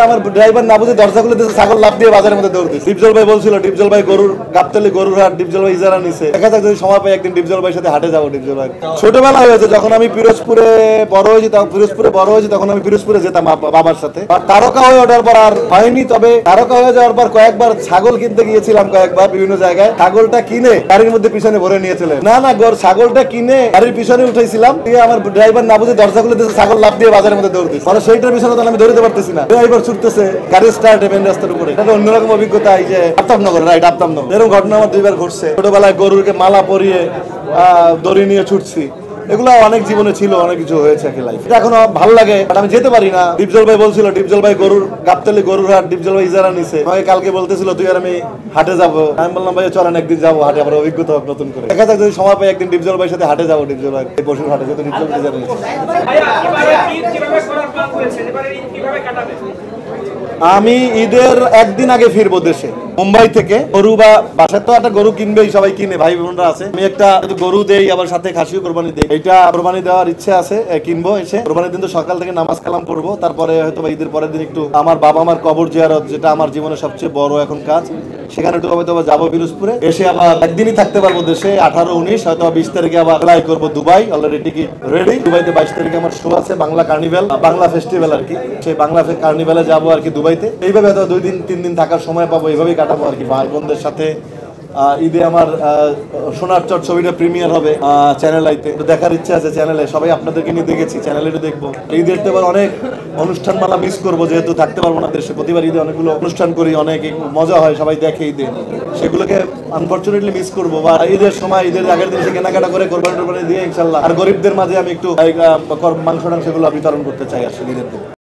আমার ড্রাইভার না বুঝে দরজা খুলে দিয়েছে, ছাগল লাফ দিয়ে বাজারের মধ্যে দৌড় দিচ্ছে। ডিপজল ভাই বলছিল ডিপজল ভাই গরুর গাবতলী গরুর হাট ডিপজল ভাই ইজারা নিছে। দেখা যাক যদি সময় পাই একদিন ডিপজল ভাইয়ের সাথে হাটে যাবো। ডিপজল ভাই ছোটবেলা হয়েছে যখন আমি পিরোজপুরে বড় হয়েছি তখন আমি পিরোজপুরে যেতাম বাবার সাথে। আর তারকা হয়ে ওঠার পর আর হয়নি, তবে তারকা হয়ে যাওয়ার পর কয়েকবার ছাগল কিনতে গিয়েছিলাম, কয়েকবার বিভিন্ন জায়গায়। ছাগলটা কিনে গাড়ির মধ্যে পিছনে ভরে নিয়েছিলেন। না ছাগলটা কিনে গাড়ির পিছনে উঠেছিলাম, আমার ড্রাইভার না বুঝে দরজা খুলে দিয়েছে, ছাগল লাফ দিয়ে বাজারের মধ্যে দৌড় দিচ্ছে। মানে সেইটার পিছনে তো আমি ধরতে পারতেছি না, ড্রাইভার ছুটতেছে, গাড়ি স্টার্ট মেন রাস্তার উপরে। এটা অন্যরকম অভিজ্ঞতা। এই যে আফতাবনগর, রাইট আফতাবনগর, এরকম ঘটনা আমার দুইবার ঘটছে। ছোটবেলায় গরুরকে মালা পরিয়ে দড়ি নিয়ে ছুটছি, এগুলো অনেক জীবনে ছিল, অনেক কিছু হয়েছে লাইফে। এখনো ভালো লাগে, বাট আমি যেতে পারি না। ডিপজল ভাই বলছিল ডিপজল ভাই গরুর গাবতলী গরুর হাট ডিপজল ভাই ইজারা নিছে। আমাকে কালকে বলতেছিল তুই আর আমি হাটে যাবো। আমি বললাম ভাই চলেন একদিন যাবো হাটে, আবার অভিজ্ঞতা হোক নতুন করে। দেখা যাক যদি সময় পাই একদিন ডিপজল ভাইয়ের সাথে হাটে যাবো। ডিপজল ভাই পশুর হাটে, যেহেতু ডিপজল ভাই ইজারা নিছে। আমি ঈদের একদিন আগে ফিরবো দেশে, মুম্বাই থেকে। গরু বা বাসায় তো একটা গরু কিনবেই, সবাই কিনে, ভাই বোনরা আছে। আমি একটা গরু দেই, আবার সাথে খাসিও কোরবানি দেই। এটা কোরবানি দেওয়ার ইচ্ছে আছে, কিনবো। এসে কোরবানির দিন তো সকাল থেকে নামাজ কালাম পড়বো, তারপরে হয়তো ঈদের পরের দিন একটু আমার বাবা মার কবর জিয়ারত, যেটা আমার জীবনের সবচেয়ে বড় এখন কাজ, সেখানে একটু হয়তো যাবো পিরোজপুরে। এসে আবার একদিনই থাকতে পারবো দেশে, 18-19 হয়তো 20 তারিখে আবার ফ্লাই করবো দুবাই। Already ticket ready. দুবাইতে 22 তারিখে আমার শো আছে, বাংলা কার্নিভেল, বাংলা ফেস্টিভ্যাল আর কি। সেই বাংলা কার্নিভেলে যাবো আর কি দুবাইতে। এইভাবে হয়তো 2-3 দিন থাকার সময় পাবো, এইভাবেই কাটাবো আর কি ভাই বোনদের সাথে। ঈদে আমার সোনার চট ছবিটা প্রিমিয়ার হবে চ্যানেল আইতে, দেখার ইচ্ছা আছে চ্যানেলে। সবাই আপনাদেরকে নিয়ে দেখেছি, চ্যানেলে দেখবো। ঈদের তো এবার অনেক অনুষ্ঠান মালা মিস করবো, যেহেতু থাকতে পারবো না দেশে। প্রতিবার ঈদে অনেকগুলো অনুষ্ঠান করি, অনেক মজা হয়, সবাই দেখে ঈদে, সেগুলোকে আনফরচুনেটলি মিস করবো। বা ঈদের সময় ঈদের আগের দিন সে কেনাকাটা করে কোরবানি টোরবানি দিয়ে ইনশাল্লাহ আর গরিবদের মাঝে আমি একটু মাংস টাংস সেগুলো বিতরণ করতে চাই আসলে ঈদের দিন।